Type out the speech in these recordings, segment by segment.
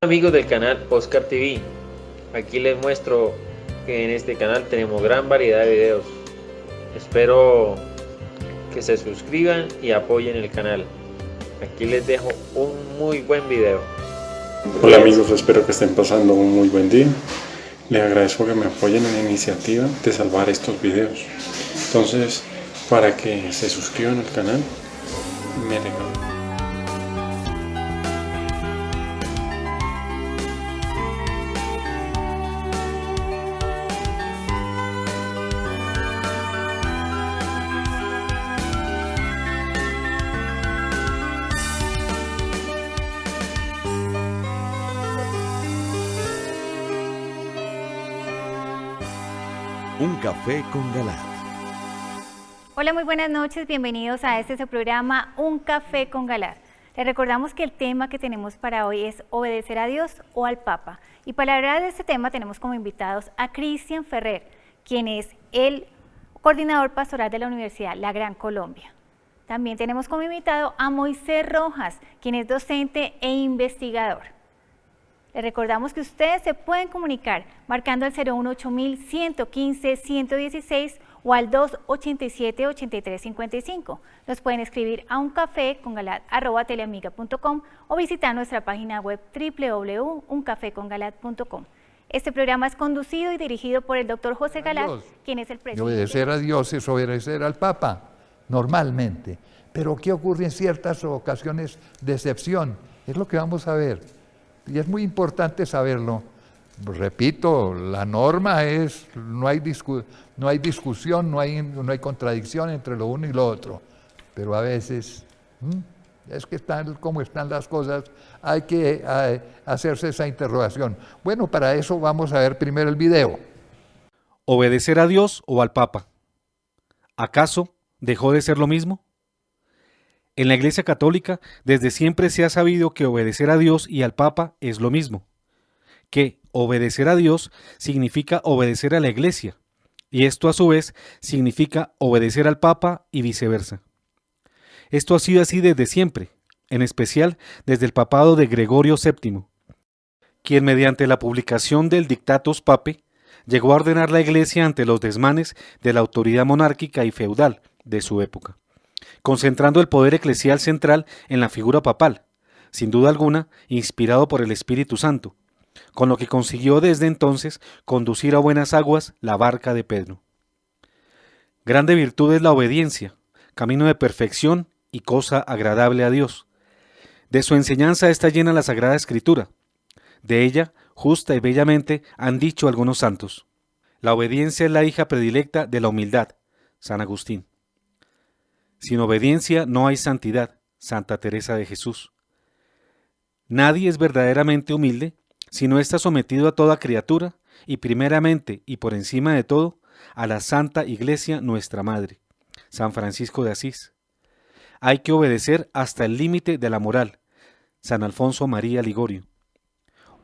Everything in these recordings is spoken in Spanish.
Amigos del canal Oscar TV, aquí les muestro que en este canal tenemos gran variedad de videos. Espero que se suscriban y apoyen el canal. Aquí les dejo un muy buen video. Hola amigos, espero que estén pasando un muy buen día. Les agradezco que me apoyen en la iniciativa de salvar estos videos. Entonces, para que se suscriban al canal, me regalan. Un café con Galat. Hola, muy buenas noches, bienvenidos a su programa Un café con Galat. Les recordamos que el tema que tenemos para hoy es obedecer a Dios o al Papa. Y para hablar de este tema tenemos como invitados a Cristian Ferrer, quien es el coordinador pastoral de la Universidad La Gran Colombia. También tenemos como invitado a Moisés Rojas, quien es docente e investigador. Les recordamos que ustedes se pueden comunicar marcando el 018-115-116 o al 287-8355. Nos pueden escribir a uncafecongalat@teleamiga.com o visitar nuestra página web www.uncafecongalat.com. Este programa es conducido y dirigido por el doctor José Galat, quien es el presidente. Obedecer a Dios es obedecer al Papa, normalmente. Pero ¿qué ocurre en ciertas ocasiones de excepción? Es lo que vamos a ver. Y es muy importante saberlo. Repito, la norma es, no hay discusión, no hay contradicción entre lo uno y lo otro. Pero a veces, es que están como están las cosas, hay que hacerse esa interrogación. Bueno, para eso vamos a ver primero el video. ¿Obedecer a Dios o al Papa? ¿Acaso dejó de ser lo mismo? En la Iglesia Católica, desde siempre se ha sabido que obedecer a Dios y al Papa es lo mismo, que obedecer a Dios significa obedecer a la Iglesia, y esto a su vez significa obedecer al Papa y viceversa. Esto ha sido así desde siempre, en especial desde el papado de Gregorio VII, quien mediante la publicación del Dictatus Papae llegó a ordenar la Iglesia ante los desmanes de la autoridad monárquica y feudal de su época, concentrando el poder eclesial central en la figura papal, sin duda alguna inspirado por el Espíritu Santo, con lo que consiguió desde entonces conducir a buenas aguas la barca de Pedro. Grande virtud es la obediencia, camino de perfección y cosa agradable a Dios. De su enseñanza está llena la Sagrada Escritura. De ella, justa y bellamente, han dicho algunos santos. La obediencia es la hija predilecta de la humildad, San Agustín. Sin obediencia no hay santidad, Santa Teresa de Jesús. Nadie es verdaderamente humilde si no está sometido a toda criatura y primeramente y por encima de todo a la Santa Iglesia nuestra Madre, San Francisco de Asís. Hay que obedecer hasta el límite de la moral, San Alfonso María Ligorio.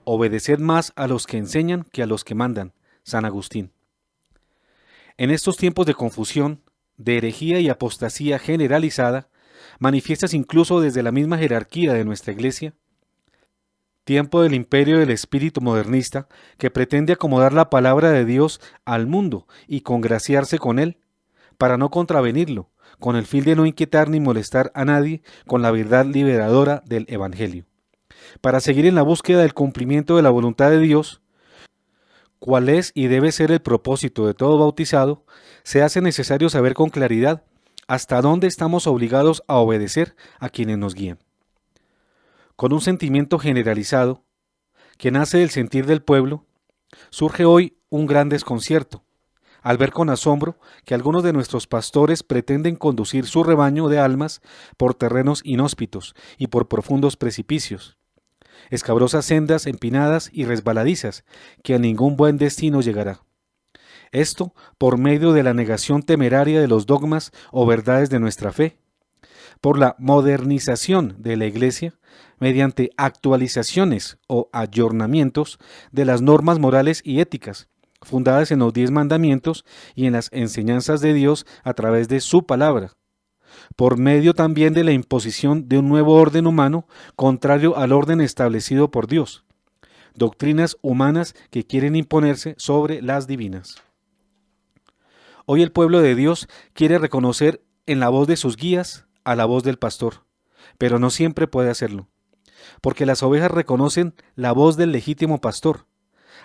Obedeced más a los que enseñan que a los que mandan, San Agustín. En estos tiempos de confusión, de herejía y apostasía generalizada, manifiestas incluso desde la misma jerarquía de nuestra Iglesia, tiempo del imperio del espíritu modernista que pretende acomodar la palabra de Dios al mundo y congraciarse con él, para no contravenirlo, con el fin de no inquietar ni molestar a nadie con la verdad liberadora del Evangelio. Para seguir en la búsqueda del cumplimiento de la voluntad de Dios, cuál es y debe ser el propósito de todo bautizado, se hace necesario saber con claridad hasta dónde estamos obligados a obedecer a quienes nos guían. Con un sentimiento generalizado, que nace del sentir del pueblo, surge hoy un gran desconcierto, al ver con asombro que algunos de nuestros pastores pretenden conducir su rebaño de almas por terrenos inhóspitos y por profundos precipicios, escabrosas sendas empinadas y resbaladizas que a ningún buen destino llegará. Esto por medio de la negación temeraria de los dogmas o verdades de nuestra fe, por la modernización de la Iglesia mediante actualizaciones o ayornamientos de las normas morales y éticas, fundadas en los 10 mandamientos y en las enseñanzas de Dios a través de su palabra, por medio también de la imposición de un nuevo orden humano contrario al orden establecido por Dios, doctrinas humanas que quieren imponerse sobre las divinas. Hoy el pueblo de Dios quiere reconocer en la voz de sus guías a la voz del pastor, pero no siempre puede hacerlo, porque las ovejas reconocen la voz del legítimo pastor.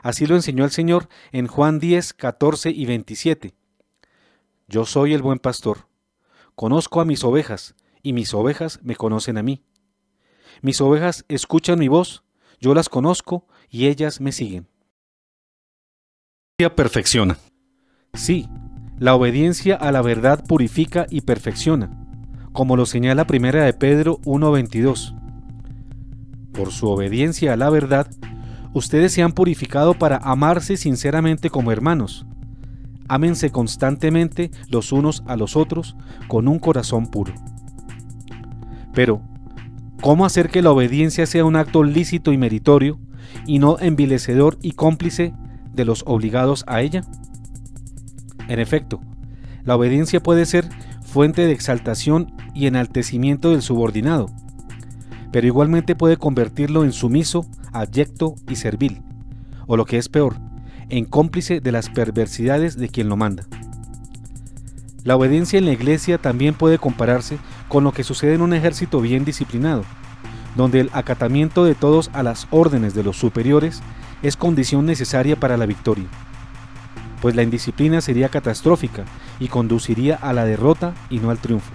Así lo enseñó el Señor en Juan 10, 14 y 27. Yo soy el buen pastor, conozco a mis ovejas, y mis ovejas me conocen a mí. Mis ovejas escuchan mi voz, yo las conozco y ellas me siguen. Perfecciona. Sí, la obediencia a la verdad purifica y perfecciona, como lo señala 1 de Pedro 1:22. Por su obediencia a la verdad, ustedes se han purificado para amarse sinceramente como hermanos. Ámense constantemente los unos a los otros con un corazón puro. Pero, ¿cómo hacer que la obediencia sea un acto lícito y meritorio, y no envilecedor y cómplice de los obligados a ella? En efecto, la obediencia puede ser fuente de exaltación y enaltecimiento del subordinado, pero igualmente puede convertirlo en sumiso, abyecto y servil, o lo que es peor, en cómplice de las perversidades de quien lo manda. La obediencia en la iglesia también puede compararse con lo que sucede en un ejército bien disciplinado, donde el acatamiento de todos a las órdenes de los superiores es condición necesaria para la victoria, pues la indisciplina sería catastrófica y conduciría a la derrota y no al triunfo.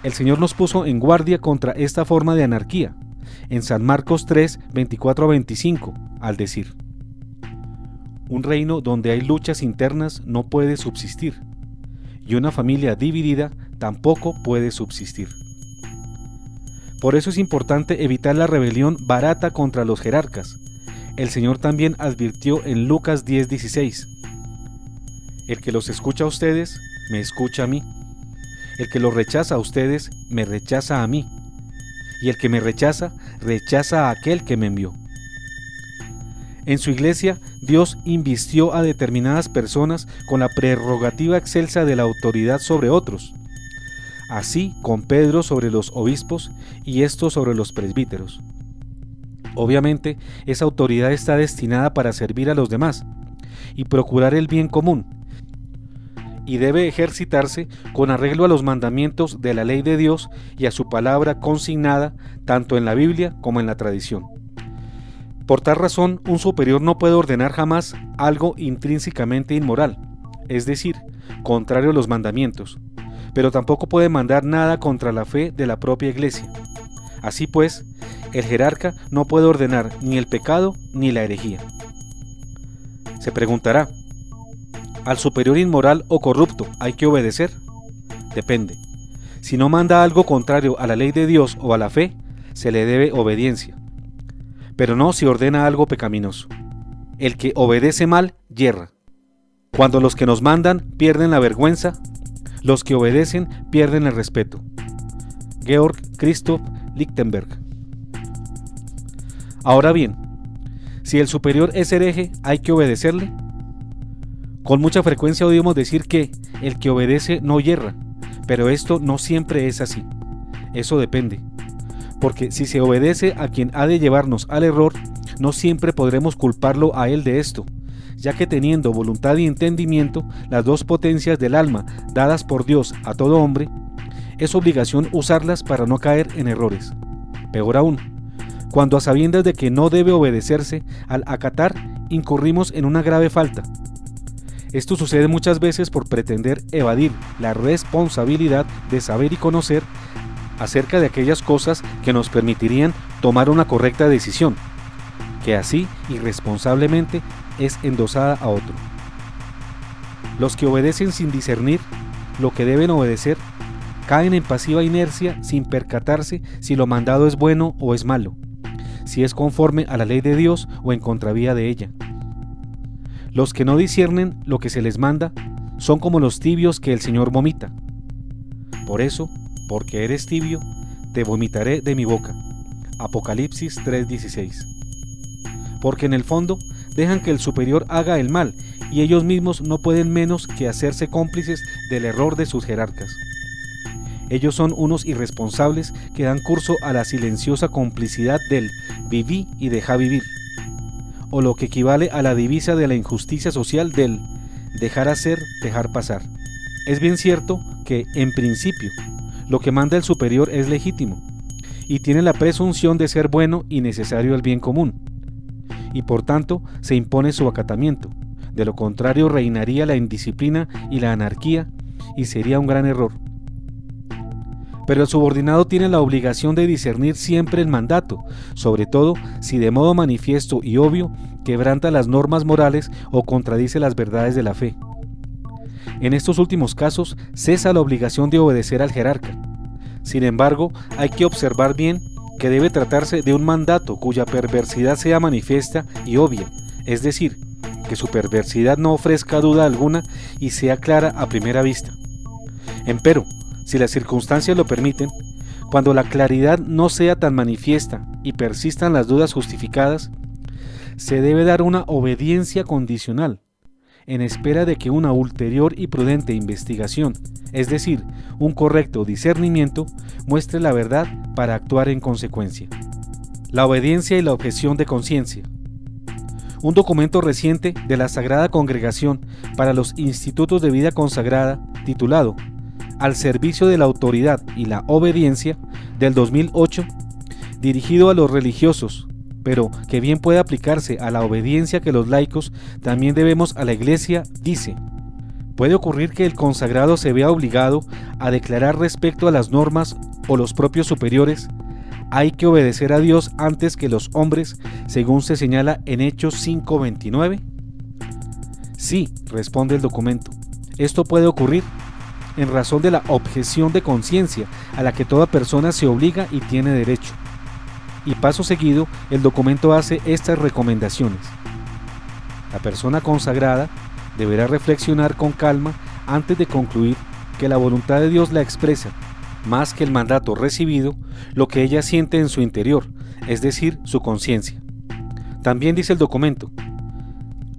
El Señor nos puso en guardia contra esta forma de anarquía, en San Marcos 3, 24-25, al decir: un reino donde hay luchas internas no puede subsistir, y una familia dividida tampoco puede subsistir. Por eso es importante evitar la rebelión barata contra los jerarcas. El Señor también advirtió en Lucas 10:16: el que los escucha a ustedes, me escucha a mí. El que los rechaza a ustedes, me rechaza a mí. Y el que me rechaza, rechaza a aquel que me envió. En su iglesia, Dios invistió a determinadas personas con la prerrogativa excelsa de la autoridad sobre otros. Así con Pedro sobre los obispos y estos sobre los presbíteros. Obviamente, esa autoridad está destinada para servir a los demás y procurar el bien común, y debe ejercitarse con arreglo a los mandamientos de la ley de Dios y a su palabra consignada tanto en la Biblia como en la tradición. Por tal razón, un superior no puede ordenar jamás algo intrínsecamente inmoral, es decir, contrario a los mandamientos, pero tampoco puede mandar nada contra la fe de la propia iglesia. Así pues, el jerarca no puede ordenar ni el pecado ni la herejía. Se preguntará: ¿al superior inmoral o corrupto hay que obedecer? Depende. Si no manda algo contrario a la ley de Dios o a la fe, se le debe obediencia. Pero no si ordena algo pecaminoso. El que obedece mal, yerra. Cuando los que nos mandan pierden la vergüenza, los que obedecen pierden el respeto. Georg Christoph Lichtenberg. Ahora bien, si el superior es hereje, ¿hay que obedecerle? Con mucha frecuencia oímos decir que el que obedece no yerra, pero esto no siempre es así. Eso depende, porque si se obedece a quien ha de llevarnos al error, no siempre podremos culparlo a él de esto, ya que teniendo voluntad y entendimiento, las dos potencias del alma dadas por Dios a todo hombre, es obligación usarlas para no caer en errores. Peor aún, cuando a sabiendas de que no debe obedecerse, al acatar incurrimos en una grave falta. Esto sucede muchas veces por pretender evadir la responsabilidad de saber y conocer acerca de aquellas cosas que nos permitirían tomar una correcta decisión, que así irresponsablemente es endosada a otro. Los que obedecen sin discernir lo que deben obedecer caen en pasiva inercia sin percatarse si lo mandado es bueno o es malo, si es conforme a la ley de Dios o en contravía de ella. Los que no disciernen lo que se les manda son como los tibios que el Señor vomita. Por eso, porque eres tibio, te vomitaré de mi boca. Apocalipsis 3:16. Porque en el fondo dejan que el superior haga el mal y ellos mismos no pueden menos que hacerse cómplices del error de sus jerarcas. Ellos son unos irresponsables que dan curso a la silenciosa complicidad del viví y dejá vivir, o lo que equivale a la divisa de la injusticia social del dejar hacer, dejar pasar. Es bien cierto que, en principio, lo que manda el superior es legítimo y tiene la presunción de ser bueno y necesario al bien común, y por tanto se impone su acatamiento. De lo contrario reinaría la indisciplina y la anarquía, y sería un gran error. Pero el subordinado tiene la obligación de discernir siempre el mandato, sobre todo si de modo manifiesto y obvio quebranta las normas morales o contradice las verdades de la fe. En estos últimos casos cesa la obligación de obedecer al jerarca. Sin embargo, hay que observar bien que debe tratarse de un mandato cuya perversidad sea manifiesta y obvia, es decir, que su perversidad no ofrezca duda alguna y sea clara a primera vista. Empero, si las circunstancias lo permiten, cuando la claridad no sea tan manifiesta y persistan las dudas justificadas, se debe dar una obediencia condicional, en espera de que una ulterior y prudente investigación, es decir, un correcto discernimiento, muestre la verdad para actuar en consecuencia. La obediencia y la objeción de conciencia. Un documento reciente de la Sagrada Congregación para los Institutos de Vida Consagrada, titulado Al servicio de la autoridad y la obediencia, del 2008, dirigido a los religiosos, pero que bien puede aplicarse a la obediencia que los laicos también debemos a la Iglesia, dice: puede ocurrir que el consagrado se vea obligado a declarar respecto a las normas o los propios superiores: hay que obedecer a Dios antes que los hombres, según se señala en Hechos 5:29. Sí, responde el documento, esto puede ocurrir en razón de la objeción de conciencia a la que toda persona se obliga y tiene derecho. Y paso seguido, el documento hace estas recomendaciones. La persona consagrada deberá reflexionar con calma antes de concluir que la voluntad de Dios la expresa, más que el mandato recibido, lo que ella siente en su interior, es decir, su conciencia. También dice el documento: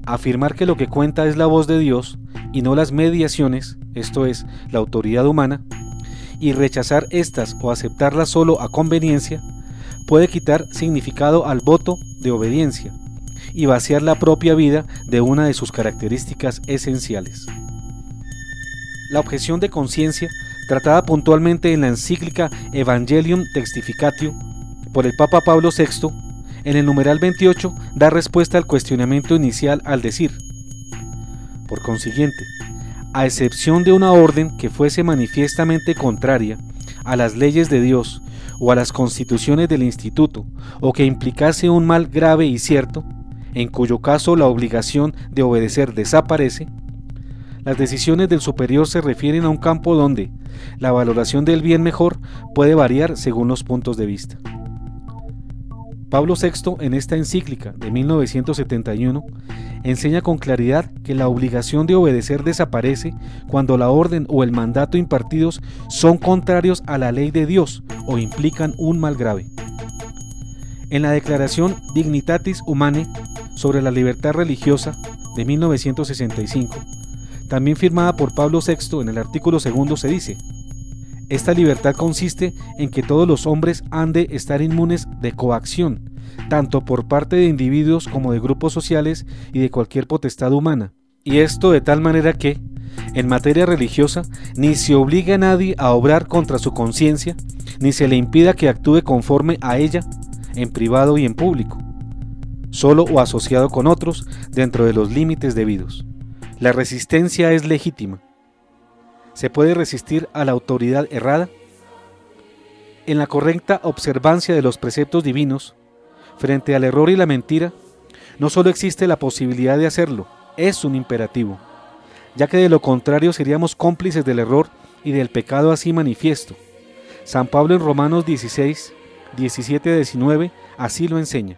afirmar que lo que cuenta es la voz de Dios y no las mediaciones, esto es, la autoridad humana, y rechazar estas o aceptarlas solo a conveniencia, puede quitar significado al voto de obediencia y vaciar la propia vida de una de sus características esenciales. La objeción de conciencia, tratada puntualmente en la encíclica Evangelium Textificatio por el Papa Pablo VI, en el numeral 28 da respuesta al cuestionamiento inicial al decir: por consiguiente, a excepción de una orden que fuese manifiestamente contraria a las leyes de Dios o a las constituciones del instituto, o que implicase un mal grave y cierto, en cuyo caso la obligación de obedecer desaparece, las decisiones del superior se refieren a un campo donde la valoración del bien mejor puede variar según los puntos de vista. Pablo VI, en esta encíclica de 1971, enseña con claridad que la obligación de obedecer desaparece cuando la orden o el mandato impartidos son contrarios a la ley de Dios o implican un mal grave. En la Declaración Dignitatis Humanae sobre la libertad religiosa de 1965, también firmada por Pablo VI, en el artículo 2 se dice: esta libertad consiste en que todos los hombres han de estar inmunes de coacción, tanto por parte de individuos como de grupos sociales y de cualquier potestad humana, y esto de tal manera que, en materia religiosa, ni se obliga a nadie a obrar contra su conciencia, ni se le impida que actúe conforme a ella, en privado y en público, solo o asociado con otros, dentro de los límites debidos. La resistencia es legítima. ¿Se puede resistir a la autoridad errada? En la correcta observancia de los preceptos divinos, frente al error y la mentira, no solo existe la posibilidad de hacerlo, es un imperativo, ya que de lo contrario seríamos cómplices del error y del pecado así manifiesto. San Pablo en Romanos 16, 17-19 así lo enseña.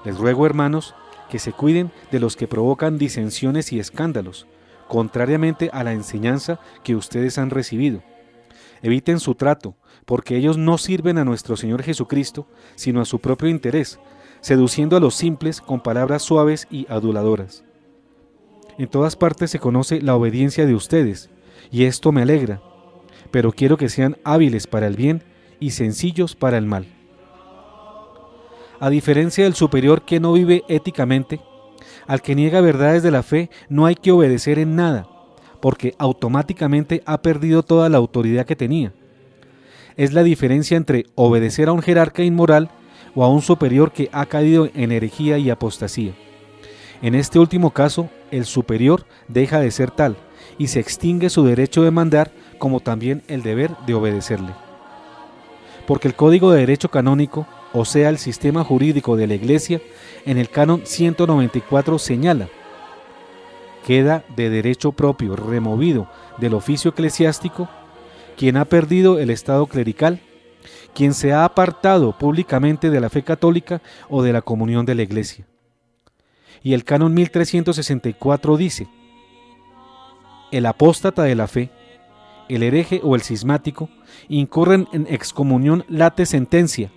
Les ruego, hermanos, que se cuiden de los que provocan disensiones y escándalos, contrariamente a la enseñanza que ustedes han recibido. Eviten su trato, porque ellos no sirven a nuestro Señor Jesucristo, sino a su propio interés, seduciendo a los simples con palabras suaves y aduladoras. En todas partes se conoce la obediencia de ustedes, y esto me alegra, pero quiero que sean hábiles para el bien y sencillos para el mal. A diferencia del superior que no vive éticamente, al que niega verdades de la fe no hay que obedecer en nada, porque automáticamente ha perdido toda la autoridad que tenía. Es la diferencia entre obedecer a un jerarca inmoral o a un superior que ha caído en herejía y apostasía. En este último caso, el superior deja de ser tal y se extingue su derecho de mandar, como también el deber de obedecerle. Porque el Código de Derecho Canónico, o sea, el sistema jurídico de la Iglesia, en el canon 194 señala: queda de derecho propio removido del oficio eclesiástico quien ha perdido el estado clerical, quien se ha apartado públicamente de la fe católica o de la comunión de la Iglesia. Y el canon 1364 dice: el apóstata de la fe, el hereje o el cismático incurren en excomunión late sentencia,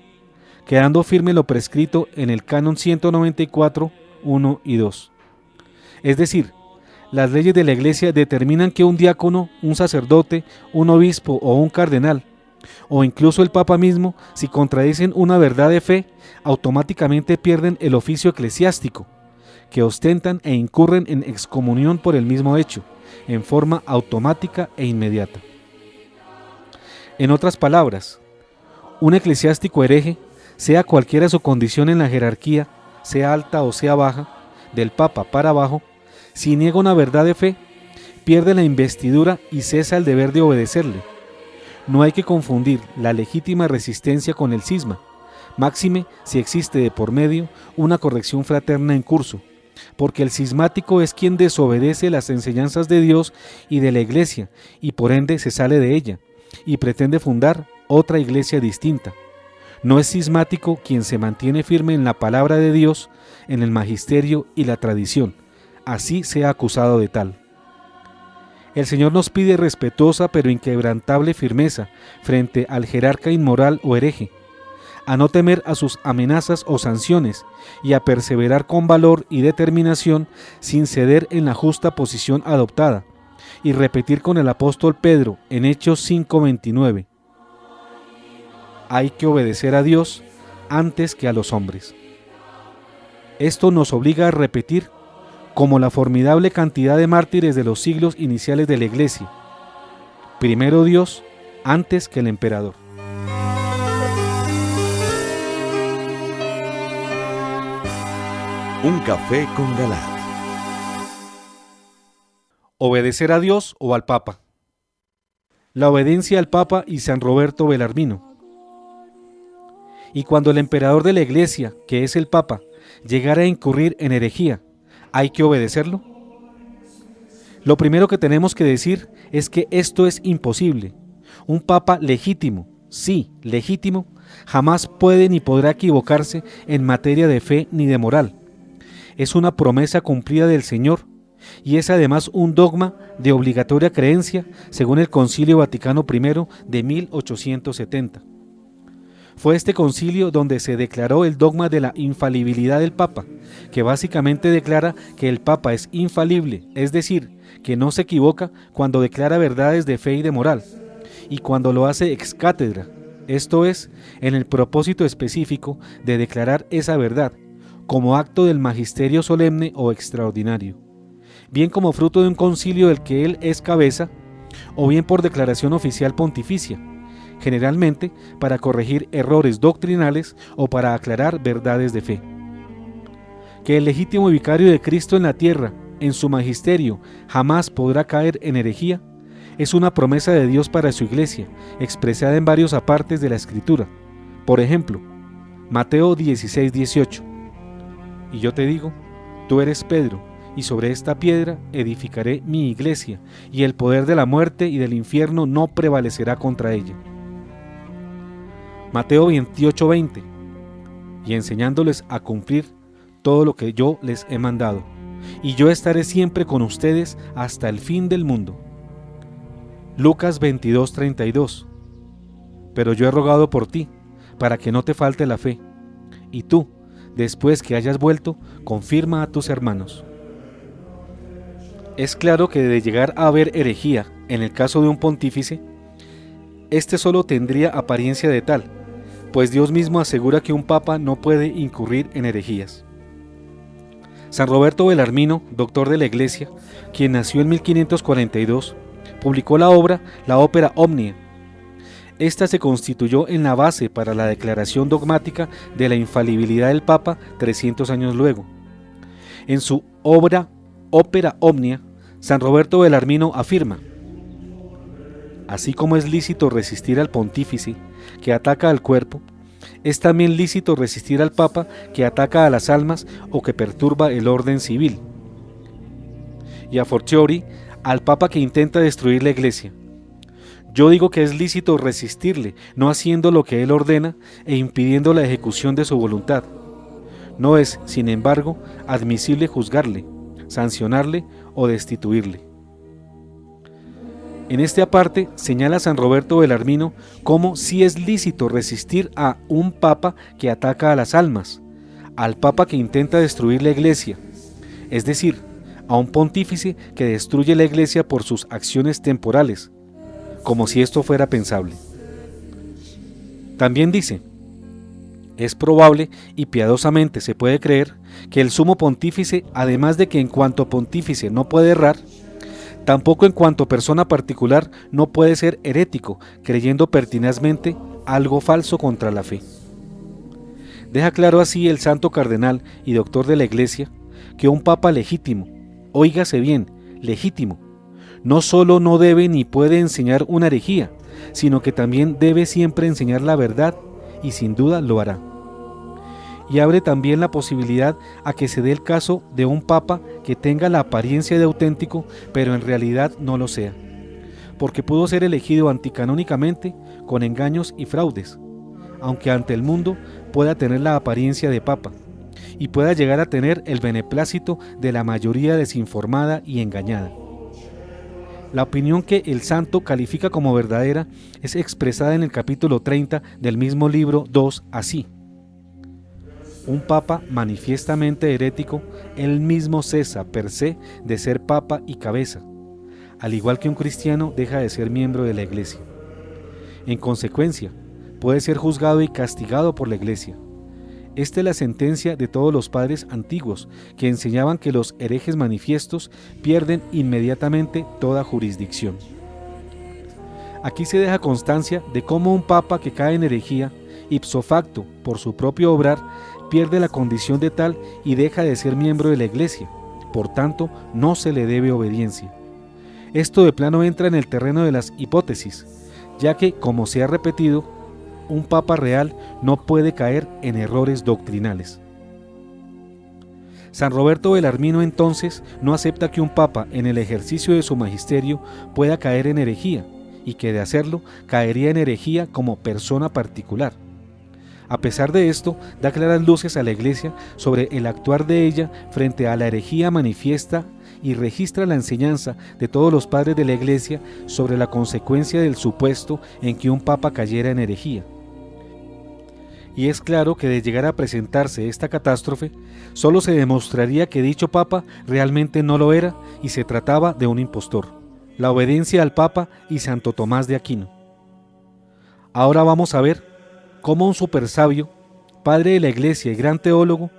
quedando firme lo prescrito en el canon 194, 1 y 2. Es decir, las leyes de la Iglesia determinan que un diácono, un sacerdote, un obispo o un cardenal, o incluso el Papa mismo, si contradicen una verdad de fe, automáticamente pierden el oficio eclesiástico, que ostentan e incurren en excomunión por el mismo hecho, en forma automática e inmediata. En otras palabras, un eclesiástico hereje, sea cualquiera su condición en la jerarquía, sea alta o sea baja, del Papa para abajo, si niega una verdad de fe, pierde la investidura y cesa el deber de obedecerle. No hay que confundir la legítima resistencia con el cisma, máxime si existe de por medio una corrección fraterna en curso, porque el cismático es quien desobedece las enseñanzas de Dios y de la Iglesia, y por ende se sale de ella, y pretende fundar otra iglesia distinta. No es cismático quien se mantiene firme en la palabra de Dios, en el magisterio y la tradición, así sea acusado de tal. El Señor nos pide respetuosa pero inquebrantable firmeza frente al jerarca inmoral o hereje, a no temer a sus amenazas o sanciones y a perseverar con valor y determinación sin ceder en la justa posición adoptada, y repetir con el apóstol Pedro en Hechos 5:29: hay que obedecer a Dios antes que a los hombres. Esto nos obliga a repetir, como la formidable cantidad de mártires de los siglos iniciales de la Iglesia: primero Dios antes que el emperador. Un café con Galat. Obedecer a Dios o al Papa. La obediencia al Papa y San Roberto Belarmino. Y cuando el emperador de la Iglesia, que es el Papa, llegara a incurrir en herejía, ¿hay que obedecerlo? Lo primero que tenemos que decir es que esto es imposible. Un Papa legítimo, sí, legítimo, jamás puede ni podrá equivocarse en materia de fe ni de moral. Es una promesa cumplida del Señor y es además un dogma de obligatoria creencia según el Concilio Vaticano I de 1870. Fue este concilio donde se declaró el dogma de la infalibilidad del Papa, que básicamente declara que el Papa es infalible, es decir, que no se equivoca cuando declara verdades de fe y de moral, y cuando lo hace ex cátedra, esto es, en el propósito específico de declarar esa verdad, como acto del magisterio solemne o extraordinario, bien como fruto de un concilio del que él es cabeza, o bien por declaración oficial pontificia, generalmente para corregir errores doctrinales o para aclarar verdades de fe. Que el legítimo vicario de Cristo en la tierra, en su magisterio, jamás podrá caer en herejía, es una promesa de Dios para su iglesia, expresada en varios apartes de la Escritura. Por ejemplo, Mateo 16:18: y yo te digo, tú eres Pedro, y sobre esta piedra edificaré mi iglesia, y el poder de la muerte y del infierno no prevalecerá contra ella. Mateo 28:20: y enseñándoles a cumplir todo lo que yo les he mandado, y yo estaré siempre con ustedes hasta el fin del mundo. Lucas 22:32: pero yo he rogado por ti, para que no te falte la fe, y tú, después que hayas vuelto, confirma a tus hermanos. Es claro que de llegar a haber herejía en el caso de un pontífice, este solo tendría apariencia de tal, pues Dios mismo asegura que un papa no puede incurrir en herejías. San Roberto Belarmino, doctor de la Iglesia, quien nació en 1542, publicó la ópera Omnia. Esta se constituyó en la base para la declaración dogmática de la infalibilidad del Papa 300 años luego. En su ópera Omnia, San Roberto Belarmino afirma: así como es lícito resistir al pontífice que ataca al cuerpo, es también lícito resistir al Papa que ataca a las almas o que perturba el orden civil. Y a fortiori, al Papa que intenta destruir la Iglesia. Yo digo que es lícito resistirle, no haciendo lo que él ordena e impidiendo la ejecución de su voluntad. No es, sin embargo, admisible juzgarle, sancionarle o destituirle. En este aparte señala San Roberto Belarmino cómo sí es lícito resistir a un papa que ataca a las almas, al papa que intenta destruir la Iglesia, es decir, a un pontífice que destruye la Iglesia por sus acciones temporales, como si esto fuera pensable. También dice: es probable y piadosamente se puede creer que el sumo pontífice, además de que en cuanto pontífice no puede errar, tampoco en cuanto persona particular no puede ser herético, creyendo pertinazmente algo falso contra la fe. Deja claro así el santo cardenal y doctor de la Iglesia que un papa legítimo, óigase bien, legítimo, no solo no debe ni puede enseñar una herejía, sino que también debe siempre enseñar la verdad y sin duda lo hará. Y abre también la posibilidad a que se dé el caso de un papa que tenga la apariencia de auténtico, pero en realidad no lo sea, porque pudo ser elegido anticanónicamente con engaños y fraudes, aunque ante el mundo pueda tener la apariencia de papa, y pueda llegar a tener el beneplácito de la mayoría desinformada y engañada. La opinión que el santo califica como verdadera es expresada en el capítulo 30 del mismo libro 2 así: un papa manifiestamente herético, él mismo cesa per se de ser papa y cabeza, al igual que un cristiano deja de ser miembro de la Iglesia. En consecuencia, puede ser juzgado y castigado por la Iglesia. Esta es la sentencia de todos los padres antiguos, que enseñaban que los herejes manifiestos pierden inmediatamente toda jurisdicción. Aquí se deja constancia de cómo un papa que cae en herejía, ipso facto, por su propio obrar, pierde la condición de tal y deja de ser miembro de la Iglesia, por tanto no se le debe obediencia. Esto de plano entra en el terreno de las hipótesis, ya que, como se ha repetido, un papa real no puede caer en errores doctrinales. San Roberto Belarmino entonces no acepta que un papa en el ejercicio de su magisterio pueda caer en herejía, y que de hacerlo caería en herejía como persona particular. A pesar de esto, da claras luces a la Iglesia sobre el actuar de ella frente a la herejía manifiesta y registra la enseñanza de todos los padres de la Iglesia sobre la consecuencia del supuesto en que un papa cayera en herejía. Y es claro que de llegar a presentarse esta catástrofe, solo se demostraría que dicho papa realmente no lo era y se trataba de un impostor, la obediencia al papa y Santo Tomás de Aquino. Ahora vamos a ver cómo un supersabio, padre de la Iglesia y gran teólogo,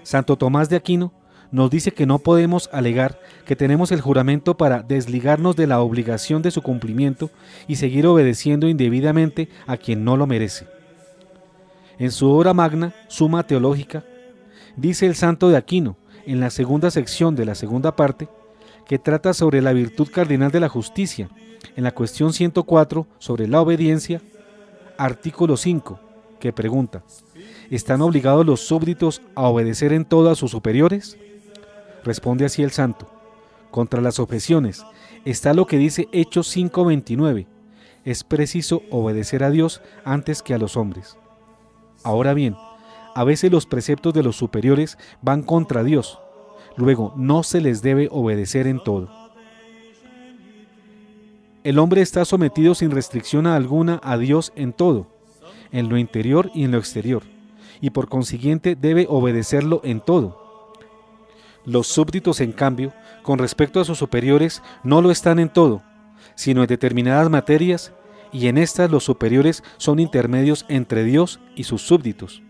Santo Tomás de Aquino, nos dice que no podemos alegar que tenemos el juramento para desligarnos de la obligación de su cumplimiento y seguir obedeciendo indebidamente a quien no lo merece. En su obra magna, Suma Teológica, dice el santo de Aquino, en la segunda sección de la segunda parte, que trata sobre la virtud cardinal de la justicia, en la cuestión 104 sobre la obediencia, artículo 5, que pregunta: ¿están obligados los súbditos a obedecer en todo a sus superiores? Responde así el santo: contra las objeciones está lo que dice Hechos 5:29, es preciso obedecer a Dios antes que a los hombres. Ahora bien, a veces los preceptos de los superiores van contra Dios, luego no se les debe obedecer en todo. El hombre está sometido sin restricción alguna a Dios en todo, en lo interior y en lo exterior, y por consiguiente debe obedecerlo en todo. Los súbditos, en cambio, con respecto a sus superiores, no lo están en todo, sino en determinadas materias, y en estas los superiores son intermedios entre Dios y sus súbditos.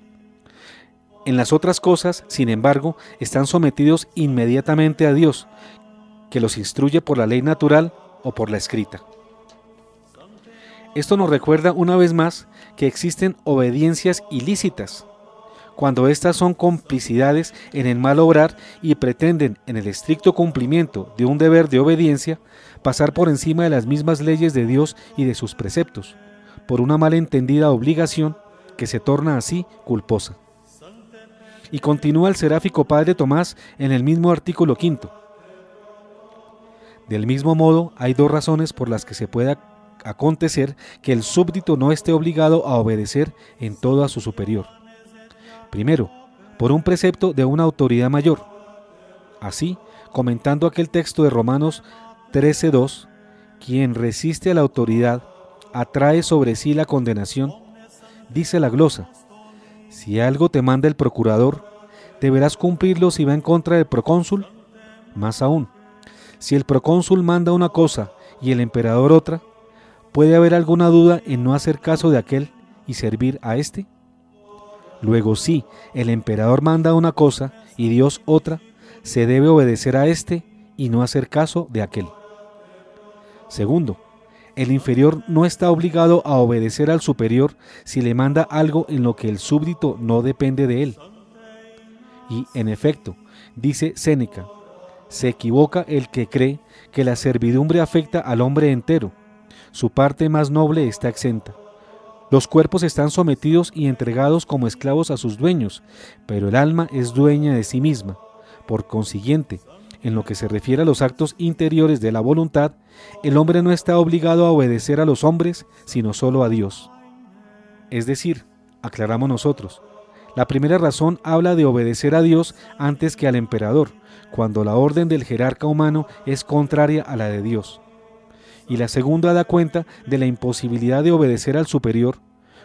En las otras cosas, sin embargo, están sometidos inmediatamente a Dios, que los instruye por la ley natural o por la escrita. Esto nos recuerda una vez más que existen obediencias ilícitas, cuando éstas son complicidades en el mal obrar y pretenden, en el estricto cumplimiento de un deber de obediencia, pasar por encima de las mismas leyes de Dios y de sus preceptos, por una malentendida obligación que se torna así culposa. Y continúa el seráfico padre Tomás en el mismo artículo 5. Del mismo modo, hay dos razones por las que se puede acontecer que el súbdito no esté obligado a obedecer en todo a su superior. Primero, por un precepto de una autoridad mayor. Así, comentando aquel texto de Romanos 13:2, quien resiste a la autoridad atrae sobre sí la condenación, dice la glosa: si algo te manda el procurador, ¿deberás cumplirlo si va en contra del procónsul? Más aún, si el procónsul manda una cosa y el emperador otra, ¿puede haber alguna duda en no hacer caso de aquel y servir a éste? Luego, si el emperador manda una cosa y Dios otra, se debe obedecer a éste y no hacer caso de aquel. Segundo, el inferior no está obligado a obedecer al superior si le manda algo en lo que el súbdito no depende de él. Y, en efecto, dice Séneca, se equivoca el que cree que la servidumbre afecta al hombre entero. Su parte más noble está exenta. Los cuerpos están sometidos y entregados como esclavos a sus dueños, pero el alma es dueña de sí misma. Por consiguiente, en lo que se refiere a los actos interiores de la voluntad, el hombre no está obligado a obedecer a los hombres, sino solo a Dios. Es decir, aclaramos nosotros, la primera razón habla de obedecer a Dios antes que al emperador, cuando la orden del jerarca humano es contraria a la de Dios. Y la segunda da cuenta de la imposibilidad de obedecer al superior,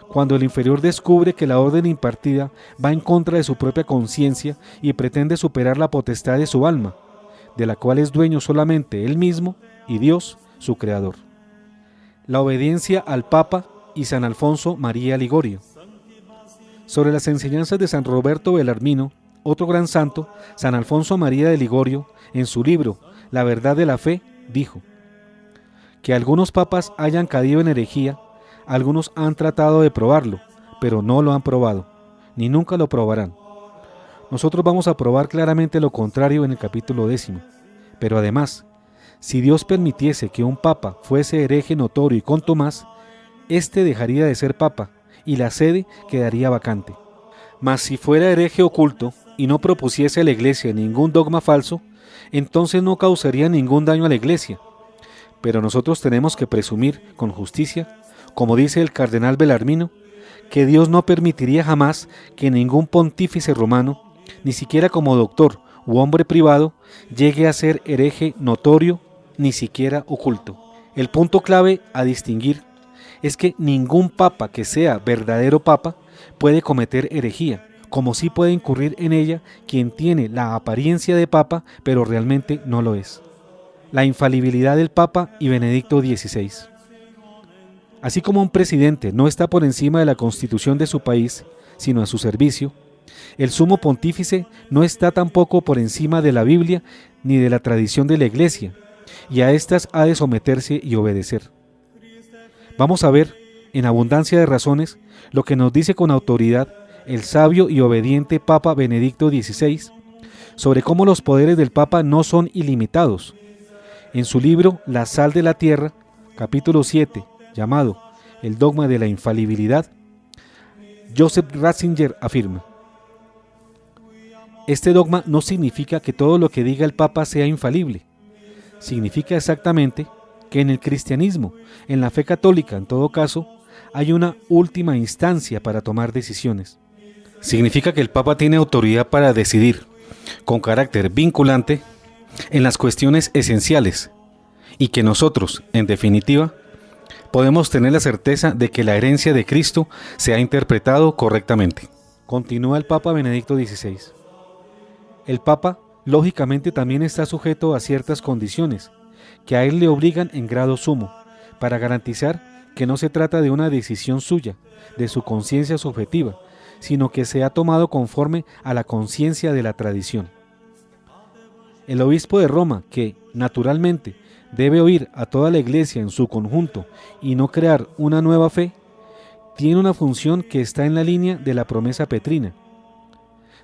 cuando el inferior descubre que la orden impartida va en contra de su propia conciencia y pretende superar la potestad de su alma, de la cual es dueño solamente él mismo y Dios, su creador. La obediencia al Papa y San Alfonso María Ligorio. Sobre las enseñanzas de San Roberto Belarmino, otro gran santo, San Alfonso María de Ligorio, en su libro La verdad de la fe, dijo: que algunos papas hayan caído en herejía, algunos han tratado de probarlo, pero no lo han probado, ni nunca lo probarán. Nosotros vamos a probar claramente lo contrario en el capítulo 10. Pero además, si Dios permitiese que un papa fuese hereje notorio y contumaz, éste dejaría de ser papa y la sede quedaría vacante. Mas si fuera hereje oculto y no propusiese a la iglesia ningún dogma falso, entonces no causaría ningún daño a la iglesia. Pero nosotros tenemos que presumir con justicia, como dice el cardenal Belarmino, que Dios no permitiría jamás que ningún pontífice romano, ni siquiera como doctor u hombre privado, llegue a ser hereje notorio, ni siquiera oculto. El punto clave a distinguir es que ningún papa que sea verdadero papa puede cometer herejía, como sí puede incurrir en ella quien tiene la apariencia de papa, pero realmente no lo es. La infalibilidad del Papa y Benedicto XVI. Así como un presidente no está por encima de la constitución de su país, sino a su servicio, el sumo pontífice no está tampoco por encima de la Biblia ni de la tradición de la Iglesia, y a éstas ha de someterse y obedecer. Vamos a ver, en abundancia de razones, lo que nos dice con autoridad el sabio y obediente Papa Benedicto XVI sobre cómo los poderes del Papa no son ilimitados. En su libro La sal de la tierra, capítulo 7, llamado El dogma de la infalibilidad, Joseph Ratzinger afirma: este dogma no significa que todo lo que diga el Papa sea infalible. Significa exactamente que en el cristianismo, en la fe católica en todo caso, hay una última instancia para tomar decisiones. Significa que el Papa tiene autoridad para decidir, con carácter vinculante, en las cuestiones esenciales, y que nosotros, en definitiva, podemos tener la certeza de que la herencia de Cristo se ha interpretado correctamente. Continúa el Papa Benedicto XVI. El Papa, lógicamente, también está sujeto a ciertas condiciones, que a él le obligan en grado sumo, para garantizar que no se trata de una decisión suya, de su conciencia subjetiva, sino que se ha tomado conforme a la conciencia de la tradición. El obispo de Roma, que, naturalmente, debe oír a toda la Iglesia en su conjunto y no crear una nueva fe, tiene una función que está en la línea de la promesa petrina.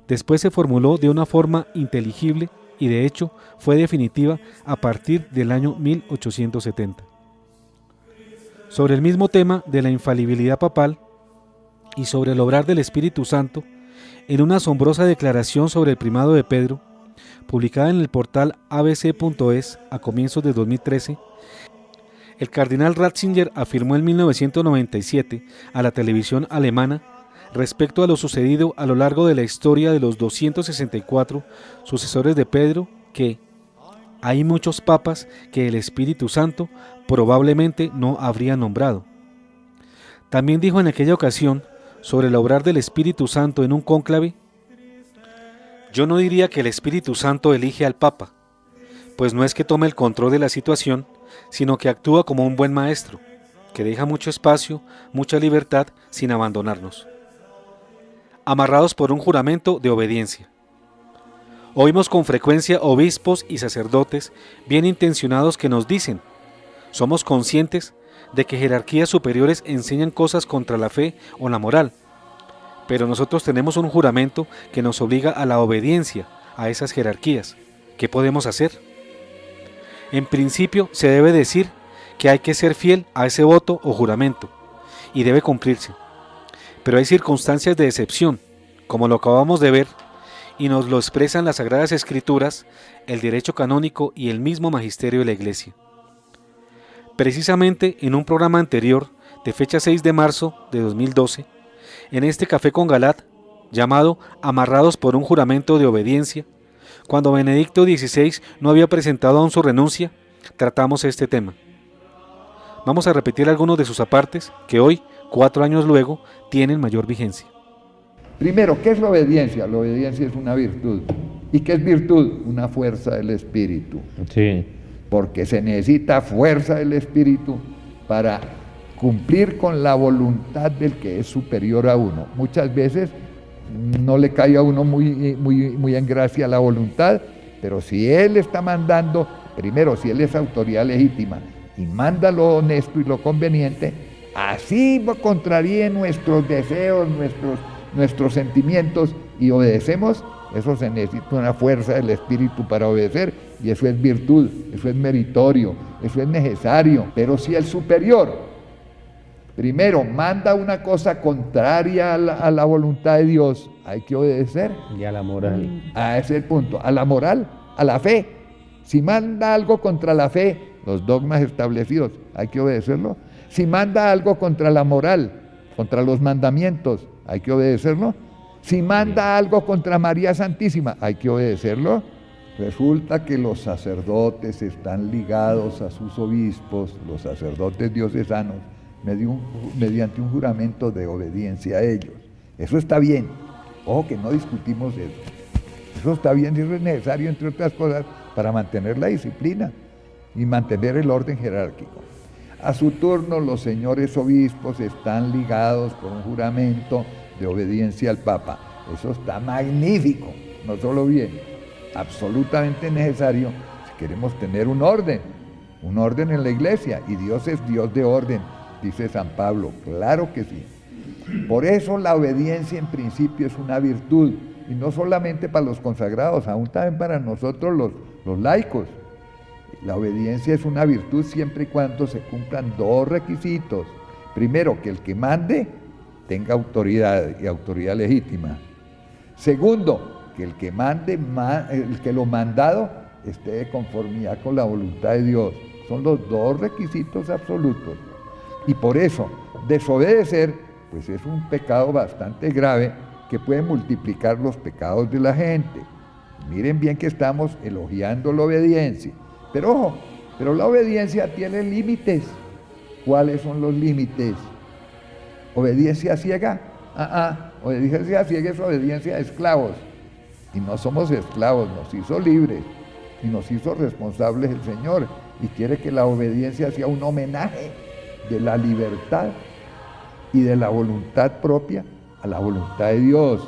Después se formuló de una forma inteligible y de hecho fue definitiva a partir del año 1870. Sobre el mismo tema de la infalibilidad papal y sobre el obrar del Espíritu Santo, en una asombrosa declaración sobre el primado de Pedro, publicada en el portal abc.es a comienzos de 2013, el cardenal Ratzinger afirmó en 1997 a la televisión alemana respecto a lo sucedido a lo largo de la historia de los 264 sucesores de Pedro que hay muchos papas que el Espíritu Santo probablemente no habría nombrado. También dijo en aquella ocasión sobre el obrar del Espíritu Santo en un cónclave: yo no diría que el Espíritu Santo elige al Papa, pues no es que tome el control de la situación, sino que actúa como un buen maestro, que deja mucho espacio, mucha libertad, sin abandonarnos. Amarrados por un juramento de obediencia. Oímos con frecuencia obispos y sacerdotes bien intencionados que nos dicen: somos conscientes de que jerarquías superiores enseñan cosas contra la fe o la moral, pero nosotros tenemos un juramento que nos obliga a la obediencia a esas jerarquías. ¿Qué podemos hacer? En principio se debe decir que hay que ser fiel a ese voto o juramento, y debe cumplirse. Pero hay circunstancias de excepción, como lo acabamos de ver, y nos lo expresan las Sagradas Escrituras, el derecho canónico y el mismo magisterio de la Iglesia. Precisamente en un programa anterior, de fecha 6 de marzo de 2012, en este Café con Galat, llamado Amarrados por un juramento de obediencia, cuando Benedicto XVI no había presentado aún su renuncia, tratamos este tema. Vamos a repetir algunos de sus apartes que hoy, 4 años luego, tienen mayor vigencia. Primero, ¿qué es la obediencia? La obediencia es una virtud. ¿Y qué es virtud? Una fuerza del Espíritu. Sí. Porque se necesita fuerza del Espíritu para cumplir con la voluntad del que es superior a uno. Muchas veces no le cae a uno muy en gracia la voluntad, pero si Él está mandando, primero, si Él es autoridad legítima y manda lo honesto y lo conveniente, así contraríe nuestros deseos, nuestros sentimientos y obedecemos, eso se necesita una fuerza del Espíritu para obedecer, y eso es virtud, eso es meritorio, eso es necesario. Pero si el superior primero manda una cosa contraria a la voluntad de Dios, hay que obedecer. Y a la moral. A ese punto, a la moral, a la fe. Si manda algo contra la fe, los dogmas establecidos, hay que obedecerlo. Si manda algo contra la moral, contra los mandamientos, hay que obedecerlo. Si manda algo contra María Santísima, hay que obedecerlo. Resulta que los sacerdotes están ligados a sus obispos, los sacerdotes diocesanos, mediante un juramento de obediencia a ellos. Eso está bien. Ojo que no discutimos eso. Eso está bien y es necesario, entre otras cosas, para mantener la disciplina y mantener el orden jerárquico. A su turno, los señores obispos están ligados por un juramento de obediencia al Papa. Eso está magnífico, no solo bien, absolutamente necesario si queremos tener un orden en la Iglesia, y Dios es Dios de orden, dice San Pablo, claro que sí. Por eso la obediencia en principio es una virtud, y no solamente para los consagrados, aún también para nosotros los laicos. La obediencia es una virtud siempre y cuando se cumplan 2 requisitos. Primero, que el que mande tenga autoridad y autoridad legítima. Segundo, que el que mande, el que lo mandado esté de conformidad con la voluntad de Dios. Son los 2 requisitos absolutos. Y por eso, desobedecer, pues es un pecado bastante grave que puede multiplicar los pecados de la gente. Miren bien que estamos elogiando la obediencia. Pero ojo, pero la obediencia tiene límites. ¿Cuáles son los límites? ¿Obediencia ciega? Obediencia ciega es obediencia de esclavos. Y no somos esclavos, nos hizo libres y nos hizo responsables el Señor. Y quiere que la obediencia sea un homenaje. de la libertad y de la voluntad propia a la voluntad de Dios.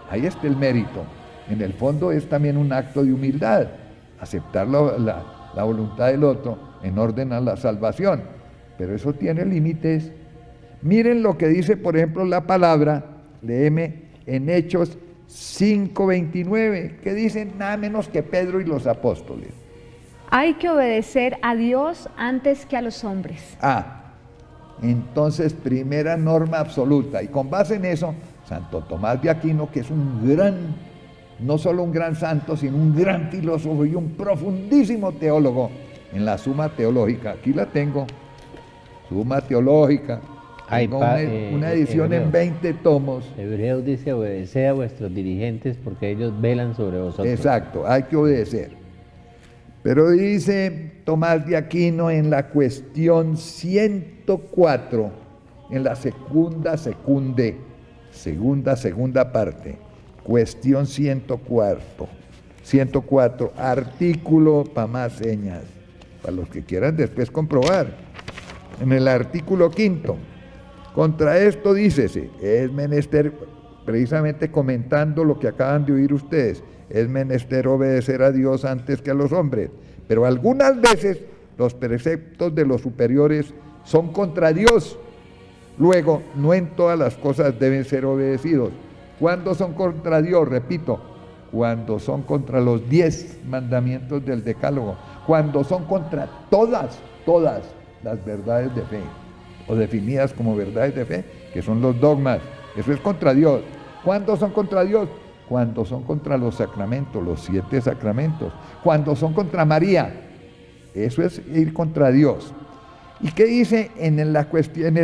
Ahí está el mérito. En el fondo es también un acto de humildad, aceptar la voluntad del otro en orden a la salvación. Pero eso tiene límites. Miren lo que dice, por ejemplo, la palabra, léeme en Hechos 5:29, que dicen nada menos que Pedro y los apóstoles. Hay que obedecer a Dios antes que a los hombres. Entonces, primera norma absoluta. Y con base en eso, Santo Tomás de Aquino, que es un gran, no solo un gran santo, sino un gran filósofo y un profundísimo teólogo, en la Suma Teológica, aquí la tengo, Suma Teológica, tengo una edición en 20 tomos. Hebreos dice: obedeced a vuestros dirigentes porque ellos velan sobre vosotros. Exacto, hay que obedecer. Pero dice Tomás de Aquino en la cuestión 104, en la segunda parte, cuestión 104, artículo para más señas, para los que quieran después comprobar. En el artículo 5, contra esto dícese, es menester, precisamente comentando lo que acaban de oír ustedes, es menester obedecer a Dios antes que a los hombres, pero algunas veces los preceptos de los superiores son contra Dios. Luego, no en todas las cosas deben ser obedecidos. ¿Cuándo son contra Dios? Repito, cuando son contra los 10 mandamientos del Decálogo, cuando son contra todas las verdades de fe, o definidas como verdades de fe, que son los dogmas. Eso es contra Dios. ¿Cuándo son contra Dios? Cuando son contra los sacramentos, los 7 sacramentos, cuando son contra María, eso es ir contra Dios. ¿Y qué dice en la cuestión?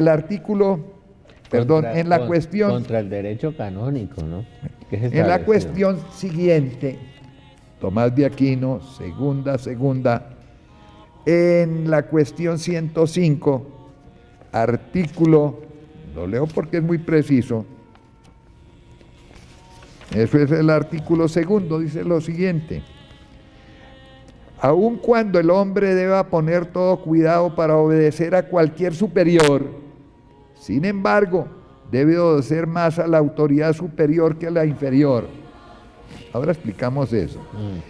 Contra el derecho canónico, ¿no? En la cuestión siguiente, Tomás de Aquino, segunda, en la cuestión 105, artículo, lo leo porque es muy preciso. Eso es el artículo 2, dice lo siguiente: aun cuando el hombre deba poner todo cuidado para obedecer a cualquier superior, sin embargo, debe obedecer más a la autoridad superior que a la inferior. Ahora explicamos eso.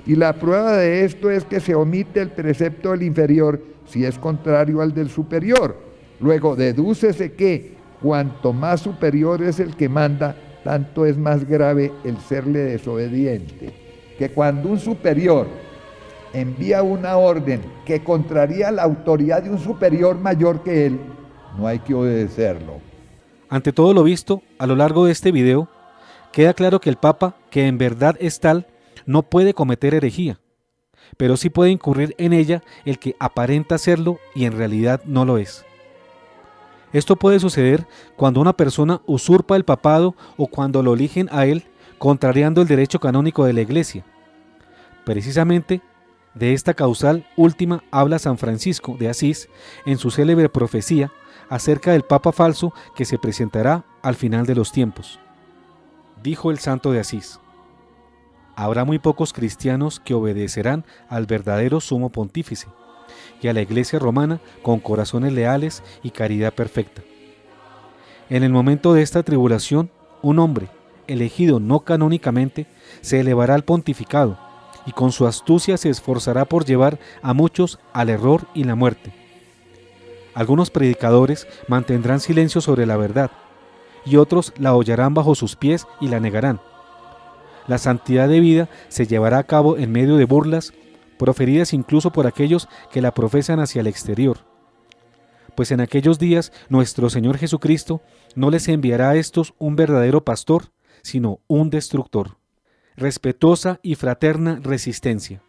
Y la prueba de esto es que se omite el precepto del inferior si es contrario al del superior. Luego, dedúcese que cuanto más superior es el que manda, tanto es más grave el serle desobediente. Que cuando un superior envía una orden que contraría la autoridad de un superior mayor que él, no hay que obedecerlo. Ante todo lo visto a lo largo de este video, queda claro que el Papa, que en verdad es tal, no puede cometer herejía, pero sí puede incurrir en ella el que aparenta serlo y en realidad no lo es. Esto puede suceder cuando una persona usurpa el papado o cuando lo eligen a él, contrariando el derecho canónico de la Iglesia. Precisamente de esta causal última habla San Francisco de Asís en su célebre profecía acerca del Papa falso que se presentará al final de los tiempos. Dijo el santo de Asís: habrá muy pocos cristianos que obedecerán al verdadero sumo pontífice y a la Iglesia romana con corazones leales y caridad perfecta. En el momento de esta tribulación, un hombre, elegido no canónicamente, se elevará al pontificado y con su astucia se esforzará por llevar a muchos al error y la muerte. Algunos predicadores mantendrán silencio sobre la verdad y otros la hollarán bajo sus pies y la negarán. La santidad de vida se llevará a cabo en medio de burlas, proferidas incluso por aquellos que la profesan hacia el exterior. Pues en aquellos días nuestro Señor Jesucristo no les enviará a estos un verdadero pastor, sino un destructor. Respetuosa y fraterna resistencia.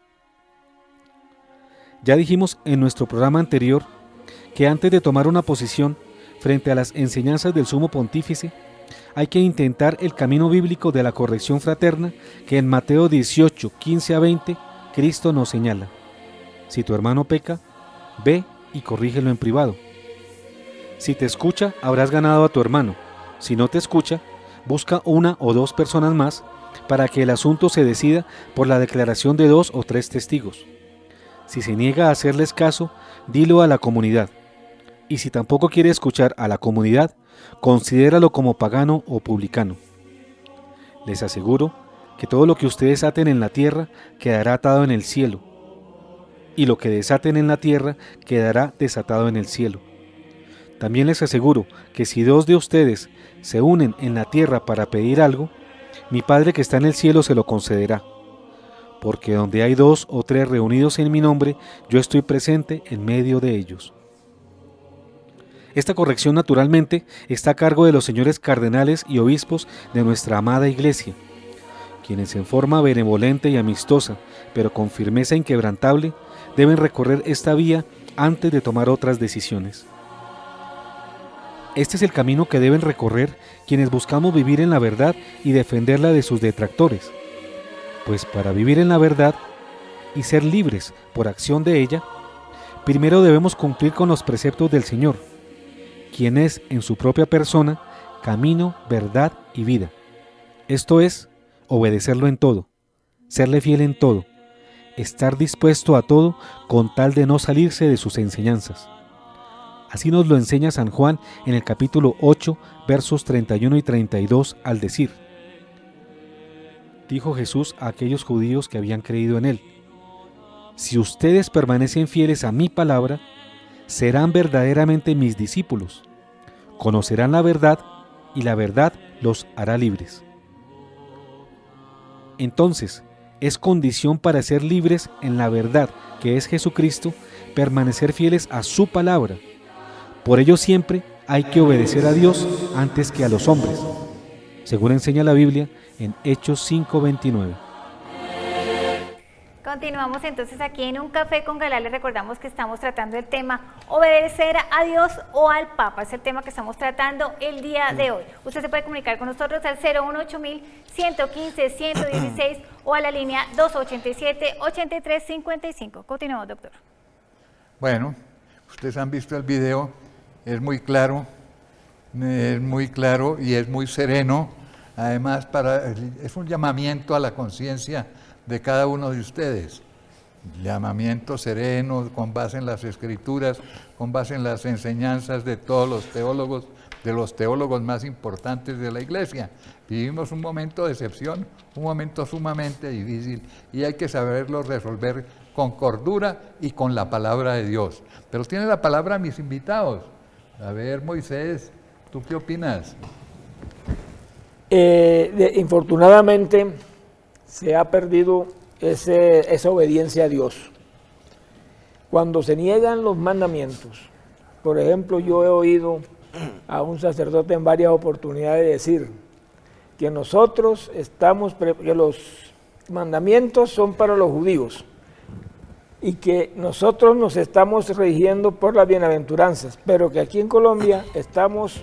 Ya dijimos en nuestro programa anterior que antes de tomar una posición frente a las enseñanzas del Sumo Pontífice, hay que intentar el camino bíblico de la corrección fraterna que en Mateo 18, 15 a 20, Cristo nos señala: si tu hermano peca, ve y corrígelo en privado. Si te escucha, habrás ganado a tu hermano. Si no te escucha, busca 1 o 2 personas más para que el asunto se decida por la declaración de 2 o 3 testigos. Si se niega a hacerles caso, dilo a la comunidad. Y si tampoco quiere escuchar a la comunidad, considéralo como pagano o publicano. Les aseguro que todo lo que ustedes aten en la tierra quedará atado en el cielo, y lo que desaten en la tierra quedará desatado en el cielo. También les aseguro que si 2 de ustedes se unen en la tierra para pedir algo, mi Padre que está en el cielo se lo concederá. Porque donde hay 2 o 3 reunidos en mi nombre, yo estoy presente en medio de ellos. Esta corrección naturalmente está a cargo de los señores cardenales y obispos de nuestra amada Iglesia, quienes en forma benevolente y amistosa, pero con firmeza inquebrantable, deben recorrer esta vía antes de tomar otras decisiones. Este es el camino que deben recorrer quienes buscamos vivir en la verdad y defenderla de sus detractores. Pues para vivir en la verdad y ser libres por acción de ella, primero debemos cumplir con los preceptos del Señor, quien es en su propia persona camino, verdad y vida. Esto es, obedecerlo en todo, serle fiel en todo, estar dispuesto a todo con tal de no salirse de sus enseñanzas. Así nos lo enseña San Juan en el capítulo 8, versos 31 y 32, al decir: dijo Jesús a aquellos judíos que habían creído en él: si ustedes permanecen fieles a mi palabra, serán verdaderamente mis discípulos, conocerán la verdad y la verdad los hará libres. Entonces, es condición para ser libres en la verdad, que es Jesucristo, permanecer fieles a su palabra. Por ello siempre hay que obedecer a Dios antes que a los hombres, según enseña la Biblia en Hechos 5:29. Continuamos entonces aquí en Un Café con Galán. Les recordamos que estamos tratando el tema obedecer a Dios o al Papa. Es el tema que estamos tratando el día de hoy. Usted se puede comunicar con nosotros al 018-115-116 o a la línea 287-8355. Continuamos, doctor. Bueno, ustedes han visto el video, es muy claro y es muy sereno. Además, es un llamamiento a la conciencia de cada uno de ustedes. Llamamiento sereno, con base en las Escrituras, con base en las enseñanzas de todos los teólogos, de los teólogos más importantes de la Iglesia. Vivimos un momento de excepción, un momento sumamente difícil, y hay que saberlo resolver con cordura y con la palabra de Dios. Pero tiene la palabra mis invitados. A ver, Moisés, ¿tú qué opinas? Infortunadamente se ha perdido esa obediencia a Dios. Cuando se niegan los mandamientos, por ejemplo, yo he oído a un sacerdote en varias oportunidades decir que nosotros que los mandamientos son para los judíos y que nosotros nos estamos rigiendo por las bienaventuranzas, pero que aquí en Colombia estamos